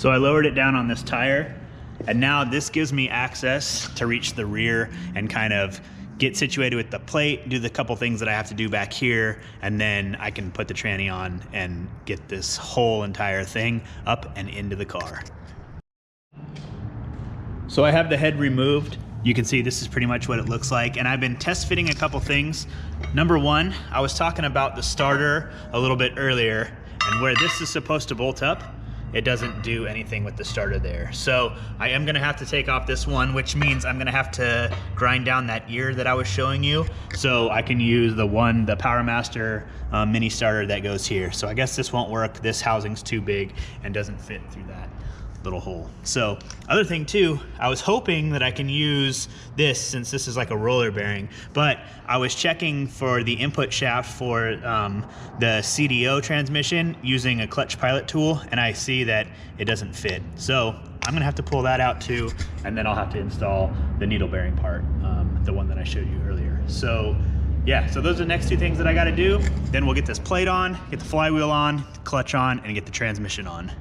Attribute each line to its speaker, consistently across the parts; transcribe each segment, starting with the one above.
Speaker 1: So I lowered it down on this tire, and now this gives me access to reach the rear and kind of get situated with the plate, do the couple things that I have to do back here, and then I can put the tranny on and get this whole entire thing up and into the car. So I have the head removed. You can see this is pretty much what it looks like, and I've been test fitting a couple things. Number one, I was talking about the starter a little bit earlier, and where this is supposed to bolt up, it doesn't do anything with the starter there. So I am gonna have to take off this one, which means I'm gonna have to grind down that ear that I was showing you, so I can use the PowerMaster mini starter that goes here. So I guess this won't work. This housing's too big and doesn't fit through that little hole. So other thing too, I was hoping that I can use this since this is like a roller bearing, but I was checking for the input shaft for the CDO transmission using a clutch pilot tool, and I see that it doesn't fit. So I'm gonna have to pull that out too, and then I'll have to install the needle bearing part, the one that I showed you earlier. So yeah, so those are the next two things that I gotta do. Then we'll get this plate on, get the flywheel on, the clutch on, and get the transmission on.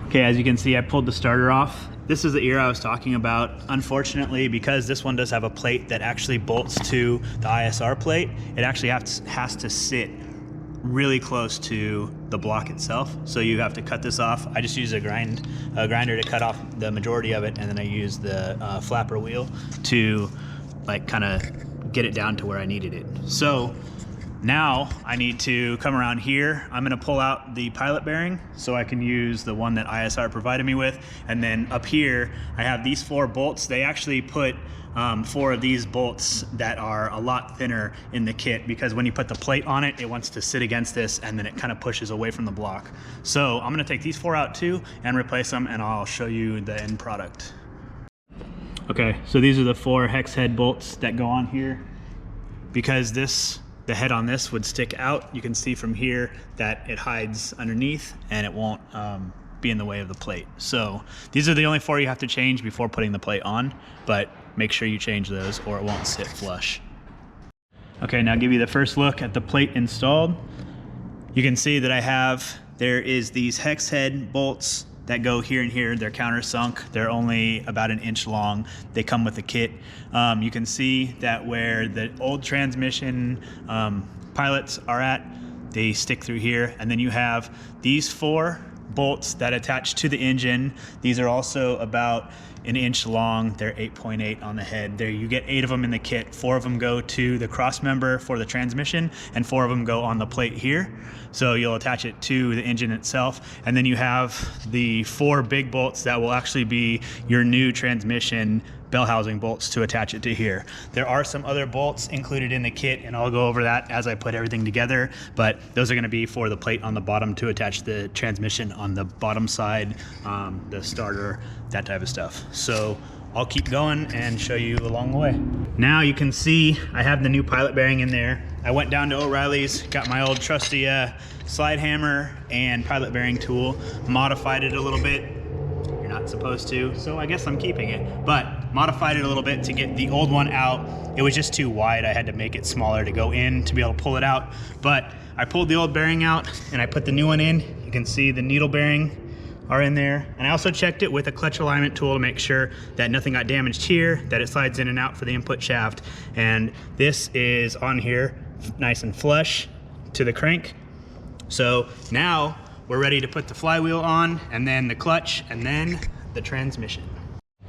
Speaker 1: Okay, as you can see, I pulled the starter off. This is the ear I was talking about. Unfortunately, because this one does have a plate that actually bolts to the ISR plate, it actually has to sit really close to the block itself. So you have to cut this off. I just use a grinder to cut off the majority of it, and then I use the flapper wheel to like kind of get it down to where I needed it. So now I need to come around here. I'm gonna pull out the pilot bearing so I can use the one that ISR provided me with. And then up here, I have these 4 bolts. They actually put 4 of these bolts that are a lot thinner in the kit, because when you put the plate on it, it wants to sit against this and then it kind of pushes away from the block. So I'm gonna take these 4 out too and replace them, and I'll show you the end product. Okay, so these are the 4 hex head bolts that go on here. Because the head on this would stick out, you can see from here that it hides underneath and it won't be in the way of the plate. So these are the only 4 you have to change before putting the plate on, but make sure you change those or it won't sit flush. Okay, now I'll give you the first look at the plate installed. You can see that there is these hex head bolts that go here and here. They're countersunk. They're only about 1 inch long. They come with a kit. You can see that where the old transmission pilots are at, they stick through here. And then you have these 4 bolts that attach to the engine. These are also about 1 inch long. They're 8.8 on the head. There, you get 8 of them in the kit. 4 of them go to the cross member for the transmission, and 4 of them go on the plate here. So you'll attach it to the engine itself. And then you have the 4 big bolts that will actually be your new transmission bell housing bolts to attach it to here. There are some other bolts included in the kit, and I'll go over that as I put everything together, but those are gonna be for the plate on the bottom to attach the transmission on the bottom side, the starter, that type of stuff. So I'll keep going and show you along the way. Now you can see I have the new pilot bearing in there. I went down to O'Reilly's, got my old trusty slide hammer and pilot bearing tool, modified it a little bit. You're not supposed to, so I guess I'm keeping it, but modified it a little bit to get the old one out. It was just too wide. I had to make it smaller to go in to be able to pull it out, but I pulled the old bearing out and I put the new one in. You can see the needle bearing are in there. And I also checked it with a clutch alignment tool to make sure that nothing got damaged here, that it slides in and out for the input shaft. And this is on here, nice and flush to the crank. So now we're ready to put the flywheel on, and then the clutch, and then the transmission.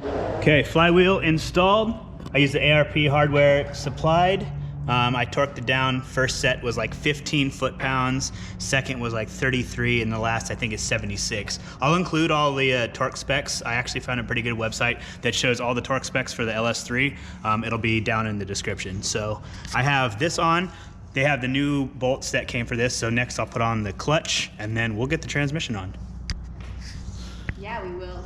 Speaker 1: Okay, flywheel installed. I used the ARP hardware supplied. I torqued it down. First set was like 15 foot-pounds. Second was like 33, and the last I think is 76. I'll include all the torque specs. I actually found a pretty good website that shows all the torque specs for the LS3. It'll be down in the description. So I have this on. They have the new bolts that came for this, so next I'll put on the clutch, and then we'll get the transmission on.
Speaker 2: Yeah, we will.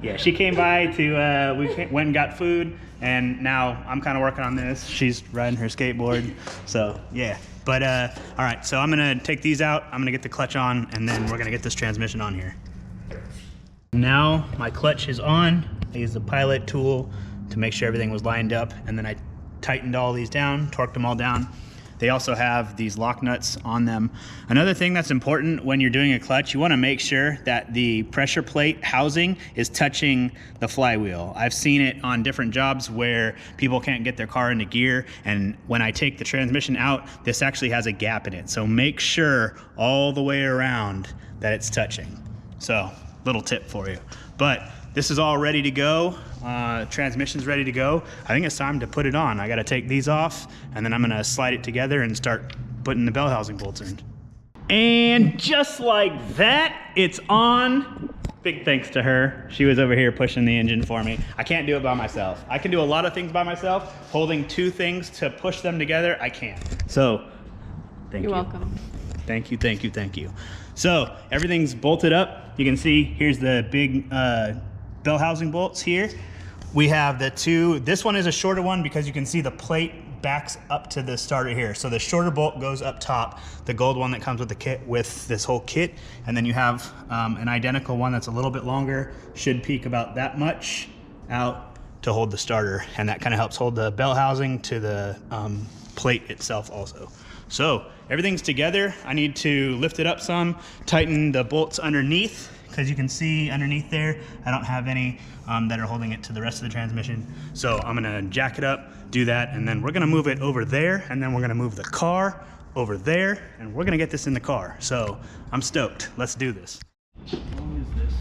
Speaker 1: Yeah, she came by to, we went and got food, and now I'm kind of working on this. She's riding her skateboard, so yeah. But all right, so I'm gonna take these out, I'm gonna get the clutch on, and then we're gonna get this transmission on here. Now my clutch is on. I used the pilot tool to make sure everything was lined up, and then I tightened all these down, torqued them all down. They also have these lock nuts on them. Another thing that's important when you're doing a clutch, you want to make sure that the pressure plate housing is touching the flywheel. I've seen it on different jobs where people can't get their car into gear, and when I take the transmission out, this actually has a gap in it. So make sure all the way around that it's touching. So, little tip for you. But this is all ready to go. Transmission's ready to go. I think it's time to put it on. I gotta take these off, and then I'm gonna slide it together and start putting the bell housing bolts in. And just like that, it's on. Big thanks to her. She was over here pushing the engine for me. I can't do it by myself. I can do a lot of things by myself. Holding two things to push them together, I can't. So, thank you.
Speaker 2: You're welcome.
Speaker 1: Thank you, thank you, thank you. So everything's bolted up. You can see here's the big bell housing bolts here. We have the two, this one is a shorter one because you can see the plate backs up to the starter here. So the shorter bolt goes up top, the gold one that comes with the kit, with this whole kit. And then you have an identical one that's a little bit longer, should peak about that much out to hold the starter. And that kind of helps hold the bell housing to the plate itself also. So everything's together. I need to lift it up some, tighten the bolts underneath, because you can see underneath there, I don't have any that are holding it to the rest of the transmission. So I'm gonna jack it up, do that, and then we're gonna move it over there, and then we're gonna move the car over there, and we're gonna get this in the car. So I'm stoked. Let's do this. How long is this?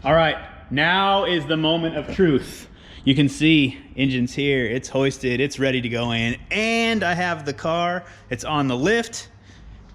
Speaker 1: All right, now is the moment of truth. You can see engine's here, it's hoisted, it's ready to go in, and I have the car, it's on the lift.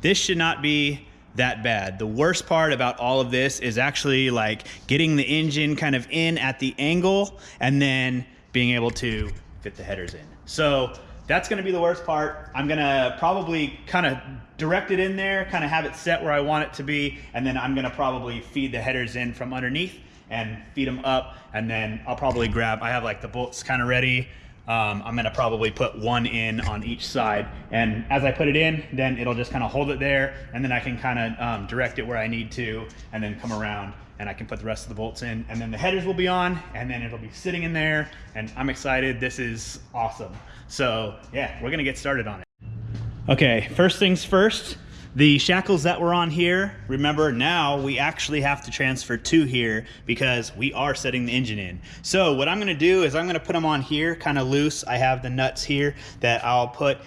Speaker 1: This should not be that bad. The worst part about all of this is actually like getting the engine kind of in at the angle and then being able to fit the headers in. So that's gonna be the worst part. I'm gonna probably kind of direct it in there, kind of have it set where I want it to be, and then I'm gonna probably feed the headers in from underneath and feed them up, and then I'll probably grab, I have like the bolts kind of ready. I'm gonna probably put one in on each side, and as I put it in, then it'll just kind of hold it there, and then I can kind of direct it where I need to, and then come around and I can put the rest of the bolts in, and then the headers will be on, and then it'll be sitting in there, and I'm excited. This is awesome. So yeah, we're gonna get started on it. Okay, first things first, the shackles that were on here, remember now we actually have to transfer to here because we are setting the engine in. So what I'm gonna do is I'm gonna put them on here kind of loose. I have the nuts here that I'll put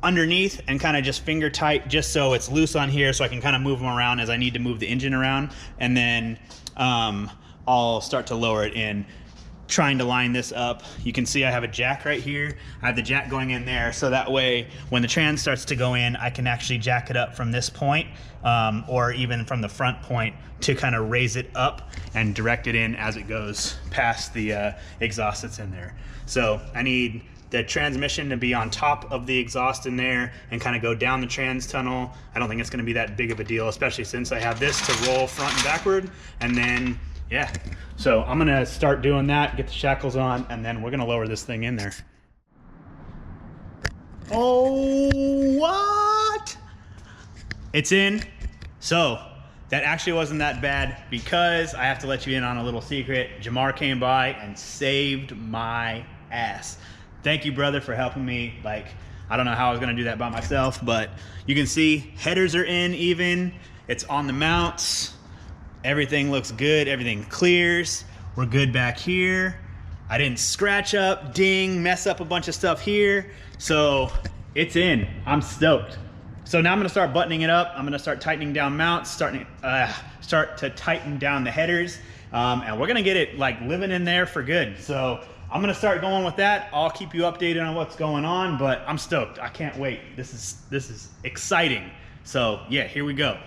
Speaker 1: underneath and kind of just finger tight, just so it's loose on here, so I can kind of move them around as I need to move the engine around, and then I'll start to lower it in, trying to line this up. You can see I have a jack right here. I have the jack going in there, so that way when the trans starts to go in, I can actually jack it up from this point, or even from the front point, to kind of raise it up and direct it in as it goes past the exhaust that's in there. So I need the transmission to be on top of the exhaust in there and kind of go down the trans tunnel. I don't think it's going to be that big of a deal, especially since I have this to roll front and backward, and then yeah. So I'm gonna start doing that, get the shackles on, and then we're gonna lower this thing in there. Oh, what? It's in. So that actually wasn't that bad, because I have to let you in on a little secret. Jamar came by and saved my ass. Thank you, brother, for helping me. Like, I don't know how I was gonna do that by myself, but you can see headers are in even. It's on the mounts. Everything looks good, everything clears. We're good back here. I didn't scratch up, ding, mess up a bunch of stuff here. So it's in, I'm stoked. So now I'm gonna start buttoning it up. I'm gonna start tightening down mounts, start to tighten down the headers. And we're gonna get it like living in there for good. So I'm gonna start going with that. I'll keep you updated on what's going on, but I'm stoked, I can't wait. This is exciting. So yeah, here we go.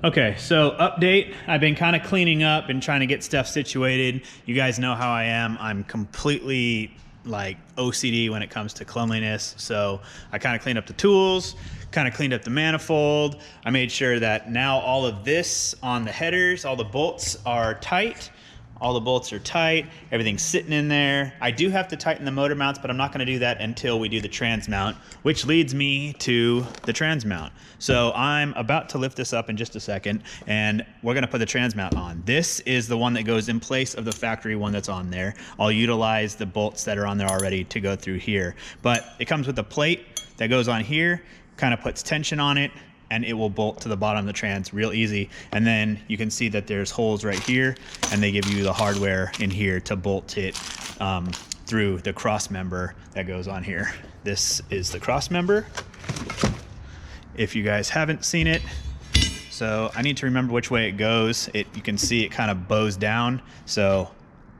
Speaker 1: Okay, so update, I've been kind of cleaning up and trying to get stuff situated. You guys know how I am. I'm completely like OCD when it comes to cleanliness. So I kind of cleaned up the tools, kind of cleaned up the manifold. I made sure that now all of this on the headers, all the bolts are tight. All the bolts are tight, everything's sitting in there. I do have to tighten the motor mounts, but I'm not gonna do that until we do the trans mount, which leads me to the trans mount. So I'm about to lift this up in just a second, and we're gonna put the trans mount on. This is the one that goes in place of the factory one that's on there. I'll utilize the bolts that are on there already to go through here. But it comes with a plate that goes on here, kind of puts tension on it, and it will bolt to the bottom of the trans real easy. And then you can see that there's holes right here, and they give you the hardware in here to bolt it through the cross member that goes on here. This is the cross member, if you guys haven't seen it. So I need to remember which way it goes. You can see it kind of bows down. So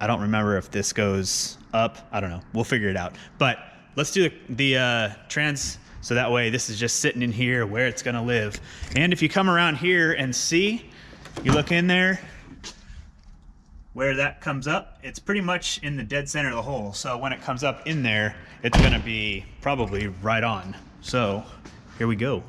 Speaker 1: I don't remember if this goes up. I don't know, we'll figure it out. But let's do the trans. So that way this is just sitting in here where it's gonna live. And if you come around here and see, you look in there, where that comes up, it's pretty much in the dead center of the hole. So when it comes up in there, it's gonna be probably right on. So here we go.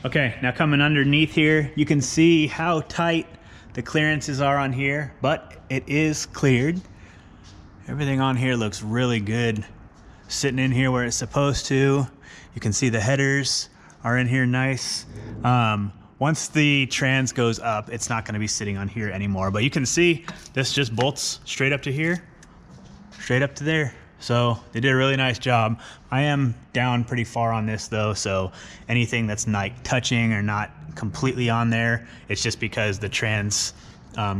Speaker 1: Okay, now coming underneath here, you can see how tight the clearances are on here, but it is cleared. Everything on here looks really good. Sitting in here where it's supposed to. You can see the headers are in here nice. Once the trans goes up, it's not gonna be sitting on here anymore, but you can see this just bolts straight up to here, straight up to there. So they did a really nice job. I am down pretty far on this though, so anything that's not touching or not completely on there, it's just because the trans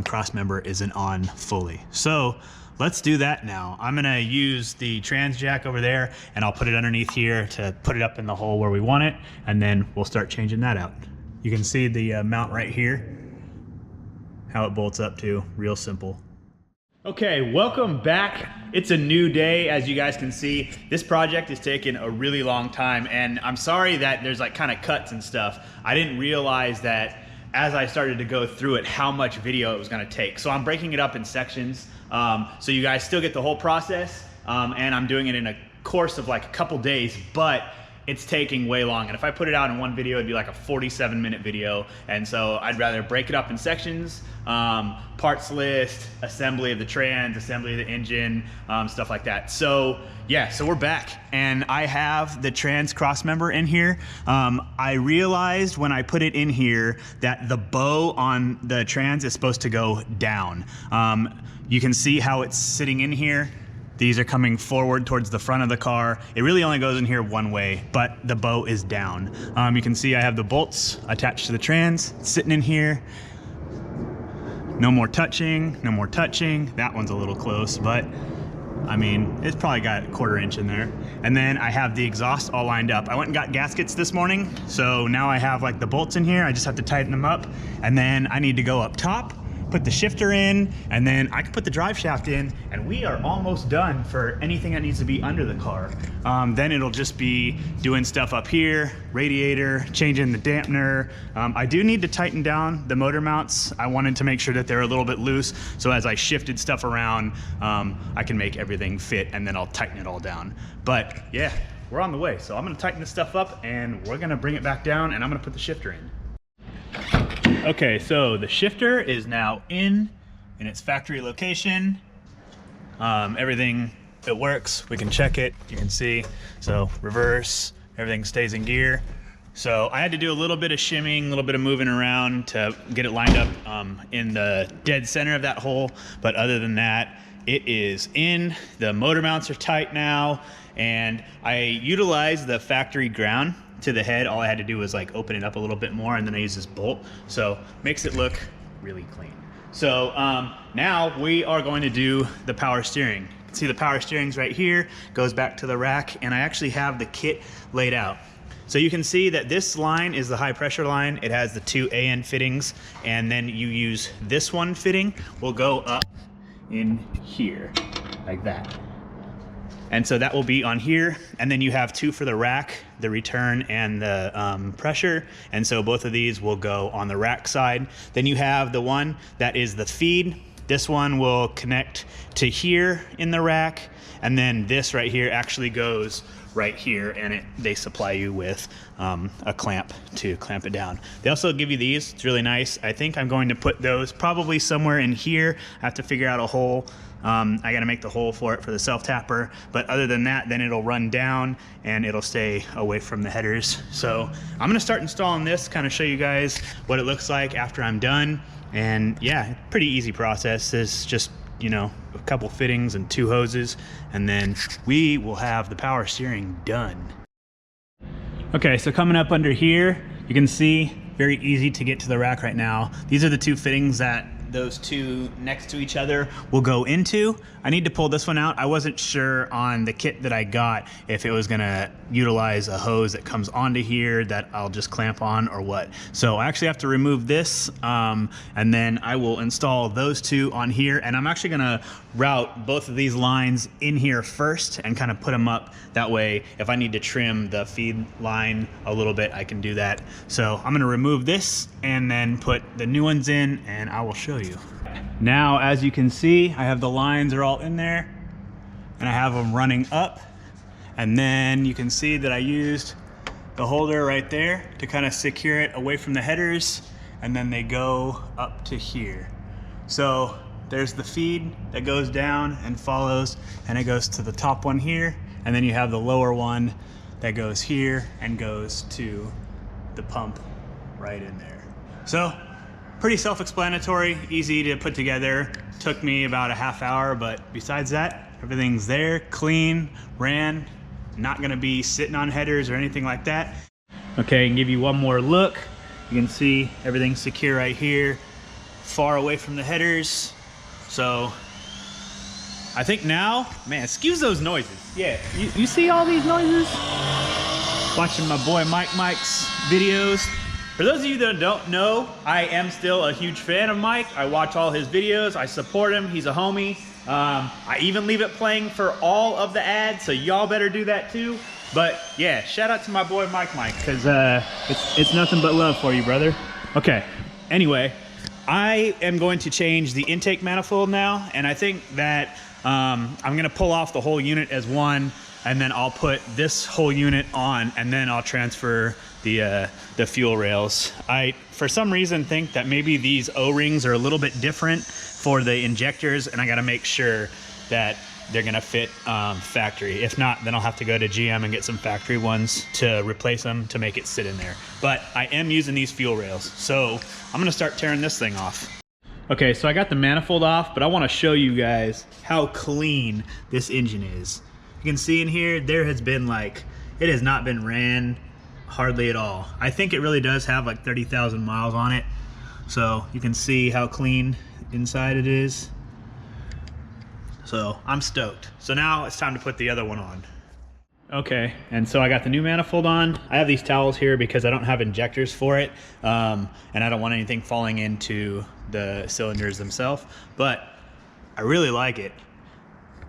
Speaker 1: cross member isn't on fully. So let's do that now. I'm gonna use the trans jack over there, and I'll put it underneath here to put it up in the hole where we want it, and then we'll start changing that out. You can see the mount right here, how it bolts up to, real simple. Okay, welcome back. It's a new day, as you guys can see. This project is taking a really long time, and I'm sorry that there's like kind of cuts and stuff. I didn't realize that as I started to go through it, how much video it was gonna take. So I'm breaking it up in sections, so you guys still get the whole process, and I'm doing it in a course of like a couple days, but it's taking way long. And if I put it out in one video, it'd be like a 47-minute video. And so I'd rather break it up in sections, parts list, assembly of the trans, assembly of the engine, stuff like that. So yeah, so we're back, and I have the trans cross member in here. I realized when I put it in here that the bow on the trans is supposed to go down. You can see how it's sitting in here. These are coming forward towards the front of the car. It really only goes in here one way, but the bow is down. You can see I have the bolts attached to the trans, sitting in here. No more touching, no more touching. That one's a little close, but I mean, it's probably got a 1/4 inch in there. And then I have the exhaust all lined up. I went and got gaskets this morning, so now I have like the bolts in here. I just have to tighten them up, and then I need to go up top, put the shifter in, and then I can put the drive shaft in, and we are almost done for anything that needs to be under the car. Then it'll just be doing stuff up here, radiator, changing the dampener. I do need to tighten down the motor mounts. I wanted to make sure that they're a little bit loose, so as I shifted stuff around, I can make everything fit, and then I'll tighten it all down. But yeah, we're on the way. So I'm gonna tighten this stuff up, and we're gonna bring it back down, and I'm gonna put the shifter in. Okay, so the shifter is now in its factory location. Everything, it works. We can check it, you can see. So reverse, everything stays in gear. So I had to do a little bit of shimming, a little bit of moving around to get it lined up in the dead center of that hole. But other than that, it is in. The motor mounts are tight now, and I utilized the factory ground to the head. All I had to do was like open it up a little bit more, and then I use this bolt, so makes it look really clean. So now we are going to do the power steering. You can see the power steering's right here, goes back to the rack, and I actually have the kit laid out. So you can see that this line is the high pressure line. It has the 2 AN fittings, and then you use this one fitting will go up in here like that. And so that will be on here, and then you have 2 for the rack, the return and the pressure, and so both of these will go on the rack side. Then you have the one that is the feed, this one will connect to here in the rack, and then this right here actually goes right here, and they supply you with a clamp to clamp it down. They also give you these. It's really nice. I think I'm going to put those probably somewhere in here. I have to figure out a hole. I got to make the hole for it for the self-tapper, but other than that, then it'll run down and it'll stay away from the headers. So I'm gonna start installing this, kind of show you guys what it looks like after I'm done. And yeah, pretty easy process. It's just, you know, a couple fittings and 2 hoses, and then we will have the power steering done. Okay, so coming up under here, you can see very easy to get to the rack right now. These are the 2 fittings that those 2 next to each other will go into. I need to pull this one out. I wasn't sure on the kit that I got if it was gonna utilize a hose that comes onto here that I'll just clamp on or what. So I actually have to remove this, and then I will install those 2 on here, and I'm actually gonna route both of these lines in here first and kind of put them up. That way, if I need to trim the feed line a little bit, I can do that. So I'm gonna remove this and then put the new ones in, and I will show you. Now, as you can see, I have the lines are all in there, and I have them running up. And then you can see that I used the holder right there to kind of secure it away from the headers, and then they go up to here. So there's the feed that goes down and follows, and it goes to the top one here, and then you have the lower one that goes here and goes to the pump right in there. So pretty self-explanatory, easy to put together. Took me about a half hour, but besides that, everything's there, clean, ran, not gonna be sitting on headers or anything like that. Okay, and give you one more look. You can see everything's secure right here, far away from the headers. So I think now, man, excuse those noises. Yeah, you see all these noises? Watching my boy Mike's videos. For those of you that don't know, I am still a huge fan of Mike. I watch all his videos, I support him, he's a homie. I even leave it playing for all of the ads, so y'all better do that too. But yeah, shout out to my boy Mike, because it's nothing but love for you, brother. Okay, anyway, I am going to change the intake manifold now, and I think that I'm gonna pull off the whole unit as one, and then I'll put this whole unit on, and then I'll transfer the fuel rails. I, for some reason, think that maybe these O-rings are a little bit different for the injectors, and I gotta make sure that they're gonna fit factory. If not, then I'll have to go to GM and get some factory ones to replace them to make it sit in there. But I am using these fuel rails, so I'm gonna start tearing this thing off. Okay, so I got the manifold off, but I wanna show you guys how clean this engine is. You can see in here, there has been it has not been ran hardly at all. I think it really does have like 30,000 miles on it. So you can see how clean inside it is. So I'm stoked. So now it's time to put the other one on. Okay, and so I got the new manifold on. I have these towels here because I don't have injectors for it, and I don't want anything falling into the cylinders themselves, but I really like it.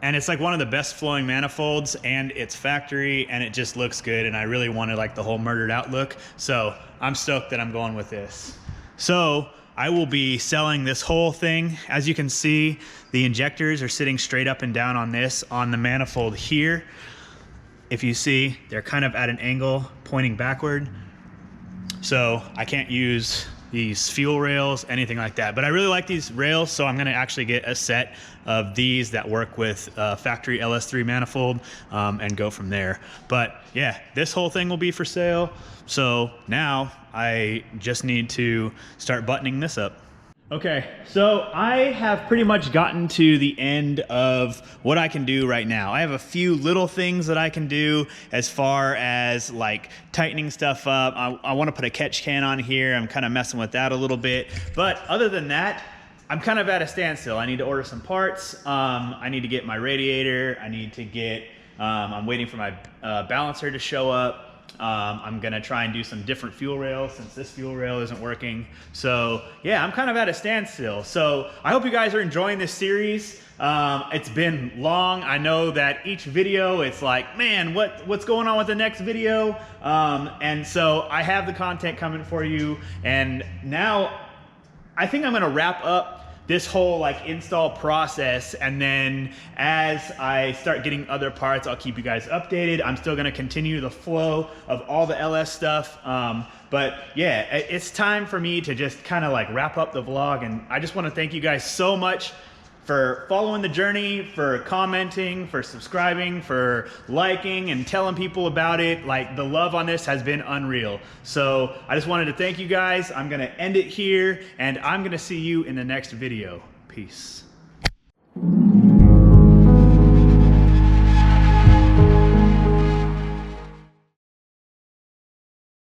Speaker 1: And it's like one of the best flowing manifolds, and it's factory, and it just looks good, and I really wanted like the whole murdered out look. So I'm stoked that I'm going with this. So I will be selling this whole thing. As you can see, the injectors are sitting straight up and down on this, on the manifold here. If you see, they're kind of at an angle pointing backward. So I can't use these fuel rails, anything like that. But I really like these rails, so I'm gonna actually get a set of these that work with factory LS3 manifold and go from there. But yeah, this whole thing will be for sale. So now I just need to start buttoning this up. Okay, so I have pretty much gotten to the end of what I can do right now. I have a few little things that I can do as far as like tightening stuff up. I want to put a catch can on here. I'm kind of messing with that a little bit. But other than that, I'm kind of at a standstill. I need to order some parts. I need to get my radiator. I need to get, I'm waiting for my balancer to show up. I'm gonna try and do some different fuel rails since this fuel rail isn't working. So yeah, I'm kind of at a standstill. So I hope you guys are enjoying this series. It's been long. I know that each video, it's like, man, what's going on with the next video? And so I have the content coming for you. And now I think I'm gonna wrap up this whole like install process, and then as I start getting other parts, I'll keep you guys updated. I'm still gonna continue the flow of all the LS stuff. But yeah, it's time for me to just kind of like wrap up the vlog, and I just want to thank you guys so much for following the journey, for commenting, for subscribing, for liking and telling people about it. Like, the love on this has been unreal. So I just wanted to thank you guys. I'm gonna end it here, and I'm gonna see you in the next video. Peace.